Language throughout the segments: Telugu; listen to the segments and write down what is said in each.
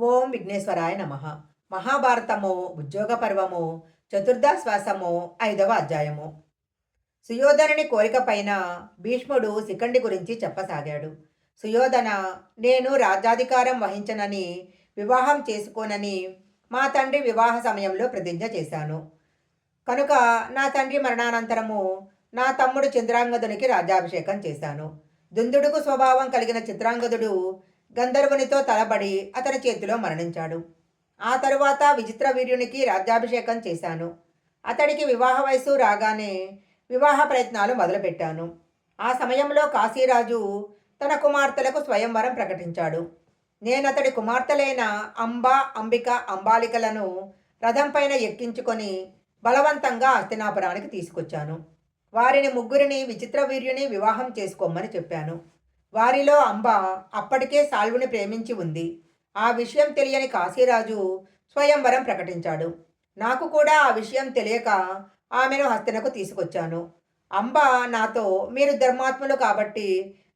ఓం విఘ్నేశ్వరాయ నమః. మహాభారతము ఉద్యోగ పర్వము చతుర్థాశ్వాసము 5వ అధ్యాయము. సుయోధనుని కోరిక పైన భీష్ముడు శిఖండి గురించి చెప్పసాగాడు. సుయోధన, నేను రాజ్యాధికారం వహించనని, వివాహం చేసుకోనని మా తండ్రి వివాహ సమయంలో ప్రతిజ్ఞ చేశాను. కనుక నా తండ్రి మరణానంతరము నా తమ్ముడు చంద్రాంగదునికి రాజ్యాభిషేకం చేశాను. దుందుడుకు స్వభావం కలిగిన చిత్రాంగదుడు గంధర్వునితో తలబడి అతని చేతిలో మరణించాడు. ఆ తరువాత విచిత్ర వీర్యునికి రాజ్యాభిషేకం చేశాను. అతడికి వివాహ వయస్సు రాగానే వివాహ ప్రయత్నాలు మొదలుపెట్టాను. ఆ సమయంలో కాశీరాజు తన కుమార్తెలకు స్వయంవరం ప్రకటించాడు. నేనతడి కుమార్తెలైన అంబ, అంబిక, అంబాలికలను రథం పైన ఎక్కించుకొని బలవంతంగా హస్తినాపురానికి తీసుకొచ్చాను. వారిని ముగ్గురిని విచిత్ర వీర్యుని వివాహం చేసుకోమని చెప్పాను. వారిలో అంబ అప్పటికే సాల్వుని ప్రేమించి ఉంది. ఆ విషయం తెలియని కాశీరాజు స్వయంవరం ప్రకటించాడు. నాకు కూడా ఆ విషయం తెలియక ఆమెను హస్తినకు తీసుకొచ్చాను. అంబ నాతో, మీరు ధర్మాత్ములు కాబట్టి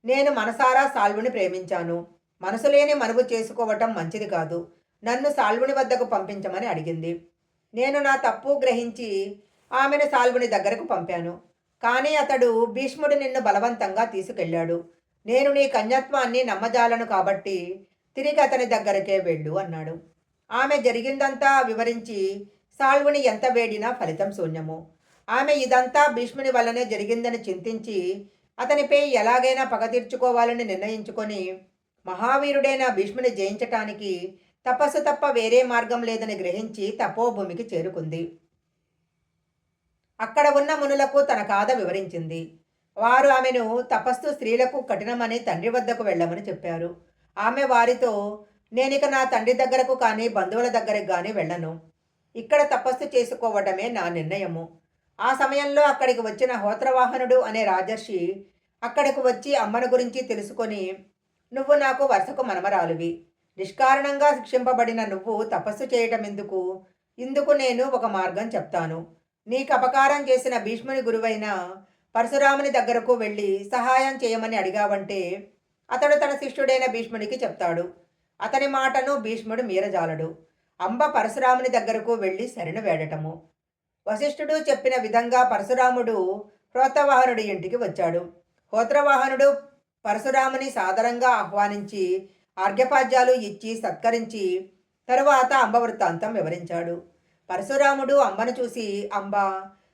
నేను మనసారా సాల్వుని ప్రేమించాను. మనసు లేని మనువు చేసుకోవటం మంచిది కాదు. నన్ను సాల్వుని వద్దకు పంపించమని అడిగింది. నేను నా తప్పు గ్రహించి ఆమెను సాల్వుని దగ్గరకు పంపాను. కానీ అతడు, భీష్ముడు నిన్ను బలవంతంగా తీసుకెళ్ళాడు. నేను నీ కన్యత్వాన్ని నమ్మజాలను కాబట్టి తిరిగి అతని దగ్గరకే వెళ్ళు అన్నాడు. ఆమె జరిగిందంతా వివరించి సాల్వుని ఎంత వేడినా ఫలితం శూన్యము. ఆమె ఇదంతా భీష్ముని వల్లనే జరిగిందని చింతించి అతనిపై ఎలాగైనా పగ తీర్చుకోవాలని నిర్ణయించుకొని మహావీరుడైన భీష్ముని జయించటానికి తపస్సు తప్ప వేరే మార్గం లేదని గ్రహించి తపోభూమికి చేరుకుంది. అక్కడ ఉన్న మునులకు తన గాథ వివరించింది. వారు ఆమెను తపస్సు స్త్రీలకు కఠినమని తండ్రి వద్దకు వెళ్ళమని చెప్పారు. ఆమె వారితో, నేనిక నా తండ్రి దగ్గరకు కానీ బంధువుల దగ్గరకు కానీ వెళ్ళను. ఇక్కడ తపస్సు చేసుకోవడమే నా నిర్ణయము. ఆ సమయంలో అక్కడికి వచ్చిన హోత్రవాహనుడు అనే రాజర్షి అక్కడకు వచ్చి అమ్మను గురించి తెలుసుకొని, నువ్వు నాకు వరుసకు మనమరాలువి. నిష్కారణంగా శిక్షింపబడిన నువ్వు తపస్సు చేయటం ఎందుకు? ఇందుకు నేను ఒక మార్గం చెప్తాను. నీకు అపకారం చేసిన భీష్ముని గురువైన పరశురాముని దగ్గరకు వెళ్ళి సహాయం చేయమని అడిగావంటే అతడు తన శిష్యుడైన భీష్మునికి చెప్తాడు. అతని మాటను భీష్ముడు మీరజాలడు. అంబ పరశురాముని దగ్గరకు వెళ్ళి శరణు వేడటము. వశిష్ఠుడు చెప్పిన విధంగా పరశురాముడు హోత్రవాహనుడి ఇంటికి వచ్చాడు. హోత్రవాహనుడు పరశురాముని సాదరంగా ఆహ్వానించి ఆర్ఘ్యపాద్యాలు ఇచ్చి సత్కరించి తరువాత అంబ వృత్తాంతం వివరించాడు. పరశురాముడు అంబను చూసి, అంబ,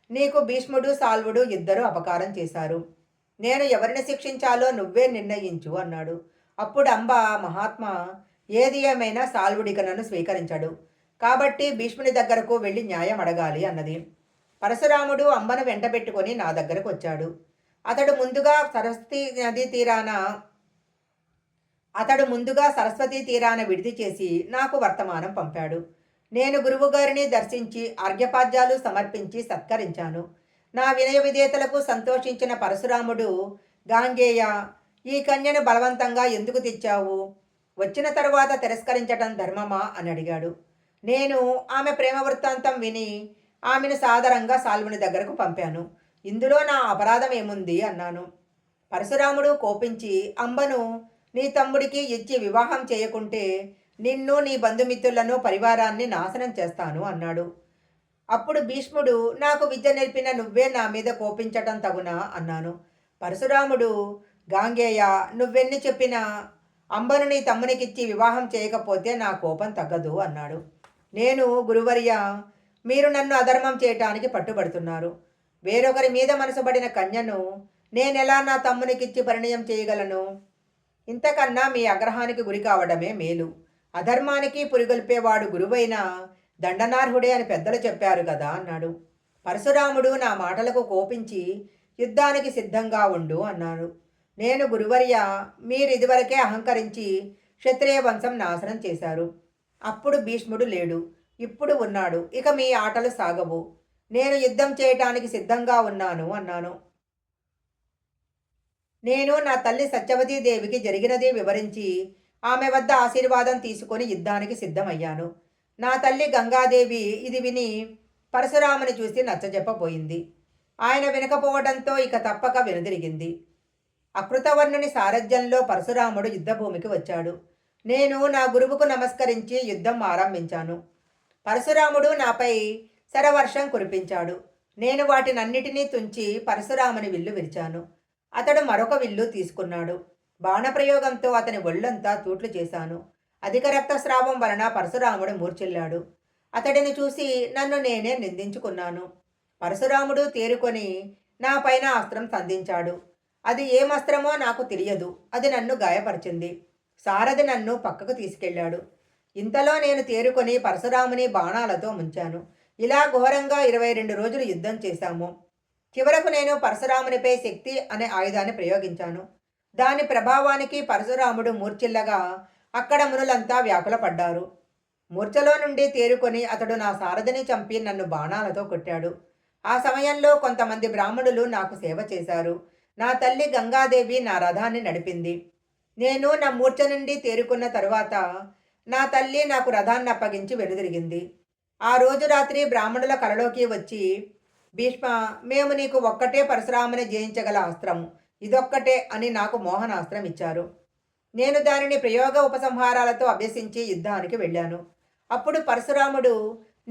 నీకు భీష్ముడు సాల్వుడు ఇద్దరు అపకారం చేశారు. నేను ఎవరిని శిక్షించాలో నువ్వే నిర్ణయించు అన్నాడు. అప్పుడు అంబ, మహాత్మా, ఏది ఏమైనా సాల్వుడిక నన్ను స్వీకరించడు. కాబట్టి భీష్ముని దగ్గరకు వెళ్ళి న్యాయం అడగాలి అన్నది. పరశురాముడు అంబను వెంటబెట్టుకొని నా దగ్గరకు వచ్చాడు. అతడు ముందుగా సరస్వతీ తీరాన విడిది చేసి నాకు వర్తమానం పంపాడు. నేను గురువుగారిని దర్శించి ఆర్ఘ్యపాద్యాలు సమర్పించి సత్కరించాను. నా వినయ విధేతలకు సంతోషించిన పరశురాముడు, గాంగేయ, ఈ కన్యను బలవంతంగా ఎందుకు తెచ్చావు? వచ్చిన తరువాత తిరస్కరించటం ధర్మమా అని అడిగాడు. నేను ఆమె ప్రేమ వృత్తాంతం విని ఆమెను సాదరంగా సాల్వుని దగ్గరకు పంపాను. ఇందులో నా అపరాధం ఏముంది అన్నాను. పరశురాముడు కోపించి, అంబను నీ తమ్ముడికి ఇచ్చి వివాహం చేయకుంటే నిన్ను, నీ బంధుమిత్రులను, పరివారాన్ని నాశనం చేస్తాను అన్నాడు. అప్పుడు భీష్ముడు, నాకు విద్య నేర్పిన నువ్వే నా మీద కోపించటం తగునా అన్నాను. పరశురాముడు, గాంగేయ, నువ్వెన్ని చెప్పినా అంబను నీ తమ్మునికిచ్చి వివాహం చేయకపోతే నా కోపం తగ్గదు అన్నాడు. నేను, గురువర్య, మీరు నన్ను అధర్మం చేయటానికి పట్టుబడుతున్నారు. వేరొకరి మీద మనసుబడిన కన్యను నేనెలా నా తమ్మునికిచ్చి పరిణయం చేయగలను? ఇంతకన్నా మీ ఆగ్రహానికి గురి కావడమే మేలు. అధర్మానికి పురిగొల్పేవాడు గురువైన దండనార్హుడే అని పెద్దలు చెప్పారు కదా అన్నాడు. పరశురాముడు నా మాటలకు కోపించి, యుద్ధానికి సిద్ధంగా ఉండు అన్నాడు. నేను, గురువర్య, మీరు ఇదివరకే అహంకరించి క్షత్రియ వంశం నాశనం చేశారు. అప్పుడు భీష్ముడు లేడు, ఇప్పుడు ఉన్నాడు. ఇక మీ ఆటలు సాగవు. నేను యుద్ధం చేయటానికి సిద్ధంగా ఉన్నాను అన్నాను. నేను నా తల్లి సత్యవతీదేవికి జరిగినది వివరించి ఆమె వద్ద ఆశీర్వాదం తీసుకొని యుద్ధానికి సిద్ధమయ్యాను. నా తల్లి గంగాదేవి ఇది విని పరశురాముని చూసి నచ్చజెప్పబోయింది. ఆయన వినకపోవడంతో ఇక తప్పక వెనుదిరిగింది. అకృతవర్ణుని సారథ్యంలో పరశురాముడు యుద్ధభూమికి వచ్చాడు. నేను నా గురువుకు నమస్కరించి యుద్ధం ఆరంభించాను. పరశురాముడు నాపై శరవర్షం కురిపించాడు. నేను వాటినన్నిటినీ తుంచి పరశురాముని విల్లు విరిచాను. అతడు మరొక విల్లు తీసుకున్నాడు. బాణప్రయోగంతో అతని ఒళ్ళంతా తూట్లు చేశాను. అధిక రక్తస్రావం వలన పరశురాముడు మూర్ఛిల్లాడు. అతడిని చూసి నన్ను నేనే నిందించుకున్నాను. పరశురాముడు తేరుకొని నా పైన అస్త్రం సంధించాడు. అది ఏమస్త్రమో నాకు తెలియదు. అది నన్ను గాయపరిచింది. సారథి నన్ను పక్కకు తీసుకెళ్ళాడు. ఇంతలో నేను తేరుకొని పరశురాముని బాణాలతో ముంచాను. ఇలా ఘోరంగా 22 రోజులు యుద్ధం చేశాము. చివరకు నేను పరశురామునిపై శక్తి అనే ఆయుధాన్ని ప్రయోగించాను. దాని ప్రభావానికి పరశురాముడు మూర్ఛిల్లగా అక్కడ మునులంతా వ్యాకులపడ్డారు. మూర్ఛలో నుండి తేరుకొని అతడు నా సారథిని చంపి నన్ను బాణాలతో కొట్టాడు. ఆ సమయంలో కొంతమంది బ్రాహ్మణులు నాకు సేవ చేశారు. నా తల్లి గంగాదేవి నా రథాన్ని నడిపింది. నేను నా మూర్ఛ నుండి తేరుకున్న తరువాత నా తల్లి నాకు రథాన్ని అప్పగించి వెనుదిరిగింది. ఆ రోజు రాత్రి బ్రాహ్మణుల కలలోకి వచ్చి, భీష్మ, మేము నీకు ఒక్కటే పరశురాముని జయించగల అస్త్రము, ఇదొక్కటే అని నాకు మోహనాస్త్రం ఇచ్చారు. నేను దానిని ప్రయోగ ఉపసంహారాలతో అభ్యసించి యుద్ధానికి వెళ్ళాను. అప్పుడు పరశురాముడు,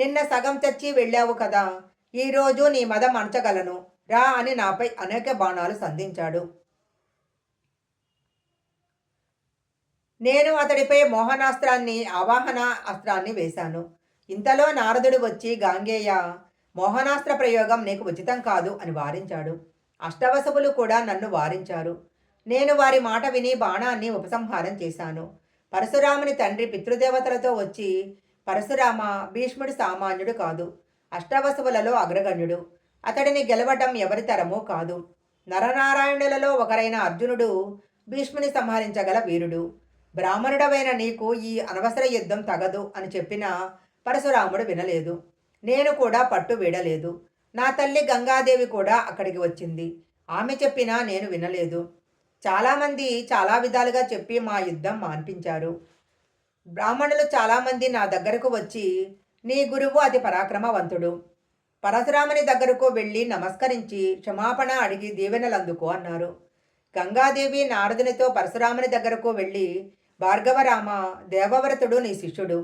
నిన్న సగం తెచ్చి వెళ్ళావు కదా, ఈరోజు నీ మదం అణచగలను రా అని నాపై అనేక బాణాలు సంధించాడు. నేను అతడిపై మోహనాస్త్రాన్ని, ఆవాహన అస్త్రాన్ని వేశాను. ఇంతలో నారదుడు వచ్చి, గాంగేయ, మోహనాస్త్ర ప్రయోగం నీకు ఉచితం కాదు అని వారించాడు. అష్టవసువులు కూడా నన్ను వారించారు. నేను వారి మాట విని బాణాన్ని ఉపసంహారం చేశాను. పరశురాముని తండ్రి పితృదేవతలతో వచ్చి, పరశురామ, భీష్ముడు సామాన్యుడు కాదు, అష్టవసువులలో అగ్రగణ్యుడు. అతడిని గెలవటం ఎవరి తరమూ కాదు. నరనారాయణులలో ఒకరైన అర్జునుడు భీష్ముని సంహరించగల వీరుడు. బ్రాహ్మణుడవైన నీకు ఈ అనవసర యుద్ధం తగదు అని చెప్పినా పరశురాముడు వినలేదు. నేను కూడా పట్టు వీడలేదు. నా తల్లి గంగాదేవి కూడా అక్కడికి వచ్చింది. ఆమె చెప్పినా నేను వినలేదు. చాలామంది చాలా విధాలుగా చెప్పి మా యుద్ధం మాన్పించారు. బ్రాహ్మణులు చాలామంది నా దగ్గరకు వచ్చి, నీ గురువు అతి పరాక్రమవంతుడు, పరశురాముని దగ్గరకు వెళ్ళి నమస్కరించి క్షమాపణ అడిగి దీవెనలందుకో అన్నారు. గంగాదేవి నారదునితో పరశురాముని దగ్గరకు వెళ్ళి, భార్గవరామ, దేవవ్రతుడు నీ శిష్యుడు.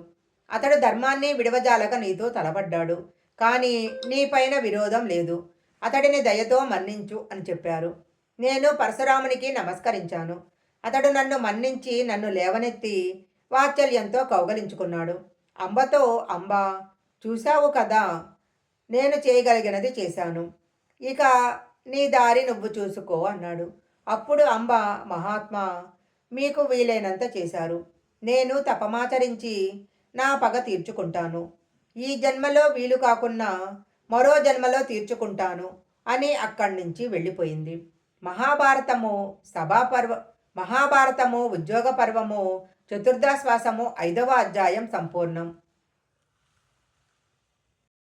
అతడు ధర్మాన్ని విడవజాలక నీతో తలపడ్డాడు. కానీ నీపైన విరోధం లేదు. అతడిని దయతో మన్నించు అని చెప్పారు. నేను పరశురామునికి నమస్కరించాను. అతడు నన్ను మన్నించి నన్ను లేవనెత్తి వాత్సల్యంతో కౌగలించుకున్నాడు. అంబతో, అంబా, చూశావు కదా, నేను చేయగలిగినది చేశాను. ఇక నీ దారి నువ్వు చూసుకో అన్నాడు. అప్పుడు అంబ, మహాత్మా, మీకు వీలైనంత చేశారు. నేను తపమాచరించి నా పగ తీర్చుకుంటాను. ఈ జన్మలో వీలు కాకున్నా మరో జన్మలో తీర్చుకుంటాను అని అక్కడి నుంచి వెళ్ళిపోయింది. మహాభారతము సభాపర్వ మహాభారతము ఉద్యోగ పర్వము చతుర్థాశ్వాసము 5వ అధ్యాయం సంపూర్ణం.